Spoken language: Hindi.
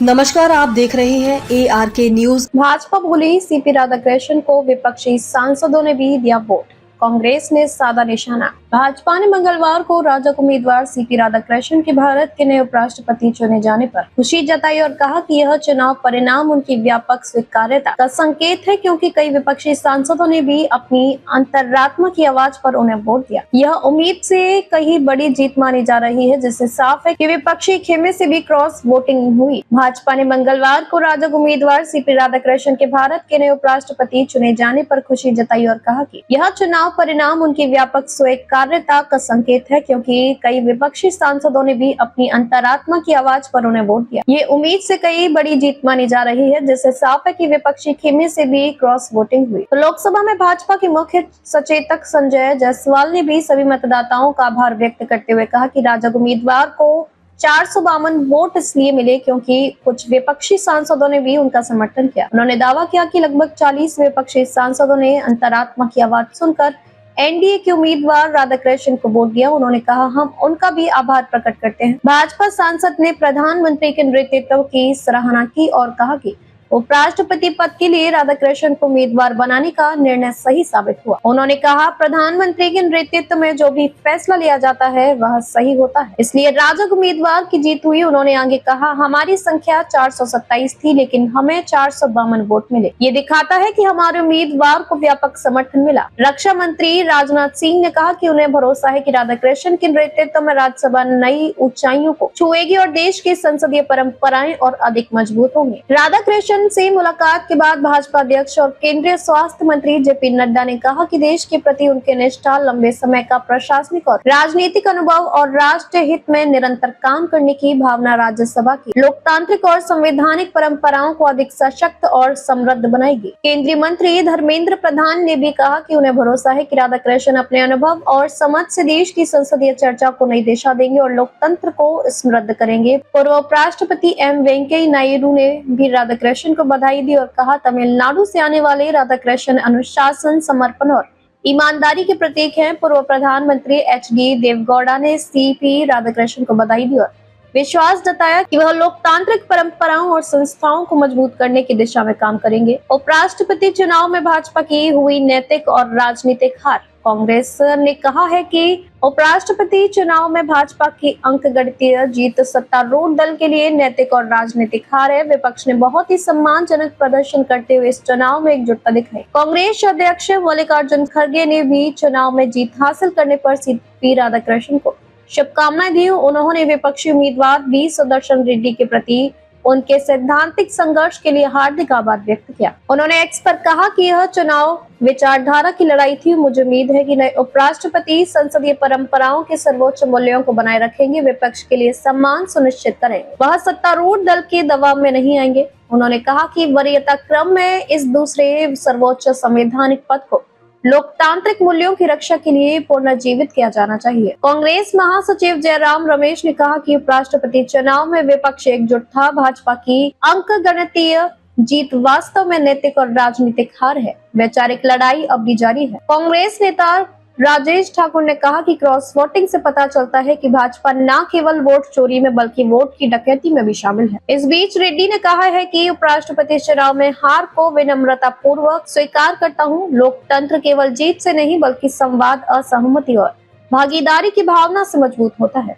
नमस्कार, आप देख रहे हैं ARK न्यूज। भाजपा भूली सीपी राधाकृष्णन को विपक्षी सांसदों ने भी दिया वोट, कांग्रेस ने साधा निशाना। भाजपा ने मंगलवार को राजग उम्मीदवार सीपी राधाकृष्णन के भारत के नए उपराष्ट्रपति चुने जाने पर खुशी जताई और कहा कि यह चुनाव परिणाम उनकी व्यापक स्वीकार्यता का संकेत है, क्योंकि कई विपक्षी सांसदों ने भी अपनी अंतरात्मा की आवाज पर उन्हें वोट दिया। यह उम्मीद से कहीं बड़ी जीत मानी जा रही है, जिससे साफ है कि विपक्षी खेमे से भी क्रॉस वोटिंग हुई। भाजपा ने मंगलवार को राजग उम्मीदवार सीपी राधाकृष्णन के भारत के नए उपराष्ट्रपति चुने जाने पर खुशी जताई और कहा कि यह चुनाव परिणाम उनकी व्यापक स्वीकार्यता का संकेत है, क्योंकि कई विपक्षी सांसदों ने भी अपनी अंतरात्मा की आवाज पर उन्हें वोट दिया। ये उम्मीद से कई बड़ी जीत मानी जा रही है, जिससे साफ है कि विपक्षी खेमे से भी क्रॉस वोटिंग हुई। तो लोकसभा में भाजपा के मुख्य सचेतक संजय जायसवाल ने भी सभी मतदाताओं का आभार व्यक्त करते हुए कहा कि राजग उम्मीदवार को 452 वोट इसलिए मिले क्योंकि कुछ विपक्षी सांसदों ने भी उनका समर्थन किया। उन्होंने दावा किया कि लगभग 40 विपक्षी सांसदों ने अंतरात्मा की आवाज सुनकर एनडीए के उम्मीदवार राधाकृष्णन को वोट दिया। उन्होंने कहा, हम उनका भी आभार प्रकट करते हैं। भाजपा सांसद ने प्रधानमंत्री के नेतृत्व की सराहना की और कहा कि उपराष्ट्रपति पद के लिए राधाकृष्णन को उम्मीदवार बनाने का निर्णय सही साबित हुआ। उन्होंने कहा, प्रधानमंत्री के नेतृत्व में जो भी फैसला लिया जाता है वह सही होता है, इसलिए राजग उम्मीदवार की जीत हुई। उन्होंने आगे कहा, हमारी संख्या 427 थी, लेकिन हमें 452 वोट मिले। ये दिखाता है कि हमारे उम्मीदवार को व्यापक समर्थन मिला। रक्षा मंत्री राजनाथ सिंह ने कहा कि उन्हें भरोसा है कि राधाकृष्णन के नेतृत्व में राज्यसभा नई ऊंचाइयों को छुएगी और देश की संसदीय परंपराएं और अधिक मजबूत होंगी। राधाकृष्णन से मुलाकात के बाद भाजपा अध्यक्ष और केंद्रीय स्वास्थ्य मंत्री जेपी नड्डा ने कहा कि देश के प्रति उनके निष्ठा, लंबे समय का प्रशासनिक और राजनीतिक अनुभव और राष्ट्र हित में निरंतर काम करने की भावना राज्यसभा की लोकतांत्रिक और संवैधानिक परंपराओं को अधिक सशक्त और समृद्ध बनाएगी। केंद्रीय मंत्री धर्मेंद्र प्रधान ने भी कहा कि उन्हें भरोसा है कि राधाकृष्णन अपने अनुभव और समझ से देश की संसदीय चर्चा को नई दिशा देंगे और लोकतंत्र को समृद्ध करेंगे। पूर्व उपराष्ट्रपति एम वेंकैया नायडू ने भी राधाकृष्णन को बधाई दी और कहा, तमिलनाडु से आने वाले राधाकृष्णन अनुशासन, समर्पण और ईमानदारी के प्रतीक हैं। पूर्व प्रधानमंत्री HD देवेगौड़ा ने सीपी राधाकृष्णन को बधाई दी और विश्वास जताया कि वह लोकतांत्रिक परंपराओं और संस्थाओं को मजबूत करने की दिशा में काम करेंगे। उपराष्ट्रपति चुनाव में भाजपा की हुई नैतिक और राजनीतिक हार। कांग्रेस ने कहा है कि उपराष्ट्रपति चुनाव में भाजपा की अंकगणितीय जीत सत्तारूढ़ दल के लिए नैतिक और राजनीतिक हार है। विपक्ष ने बहुत ही सम्मानजनक प्रदर्शन करते हुए इस चुनाव में एकजुटता दिखाई। कांग्रेस अध्यक्ष मल्लिकार्जुन खड़गे ने भी चुनाव में जीत हासिल करने पर सीपी राधाकृष्णन को शुभकामनाएं दी। उन्होंने विपक्षी उम्मीदवार वी सुदर्शन रेड्डी के प्रति उनके सैद्धांतिक संघर्ष के लिए हार्दिक आभार व्यक्त किया। उन्होंने एक्स पर कहा कि यह चुनाव विचारधारा की लड़ाई थी। मुझे उम्मीद है कि नए उपराष्ट्रपति संसदीय परंपराओं के सर्वोच्च मूल्यों को बनाए रखेंगे, विपक्ष के लिए सम्मान सुनिश्चित करेंगे, वह सत्तारूढ़ दल के दबाव में नहीं आएंगे। उन्होंने कहा कि वरीयता क्रम में इस दूसरे सर्वोच्च संवैधानिक पद को लोकतांत्रिक मूल्यों की रक्षा के लिए पुनर्जीवित किया जाना चाहिए। कांग्रेस महासचिव जयराम रमेश ने कहा कि उपराष्ट्रपति चुनाव में विपक्ष एकजुट था। भाजपा की अंकगणितीय जीत वास्तव में नैतिक और राजनीतिक हार है। वैचारिक लड़ाई अब भी जारी है। कांग्रेस नेता राजेश ठाकुर ने कहा कि क्रॉस वोटिंग से पता चलता है कि भाजपा न केवल वोट चोरी में बल्कि वोट की डकैती में भी शामिल है। इस बीच रेड्डी ने कहा है कि उपराष्ट्रपति चुनाव में हार को विनम्रता पूर्वक स्वीकार करता हूं। लोकतंत्र केवल जीत से नहीं बल्कि संवाद, असहमति और भागीदारी की भावना से मजबूत होता है।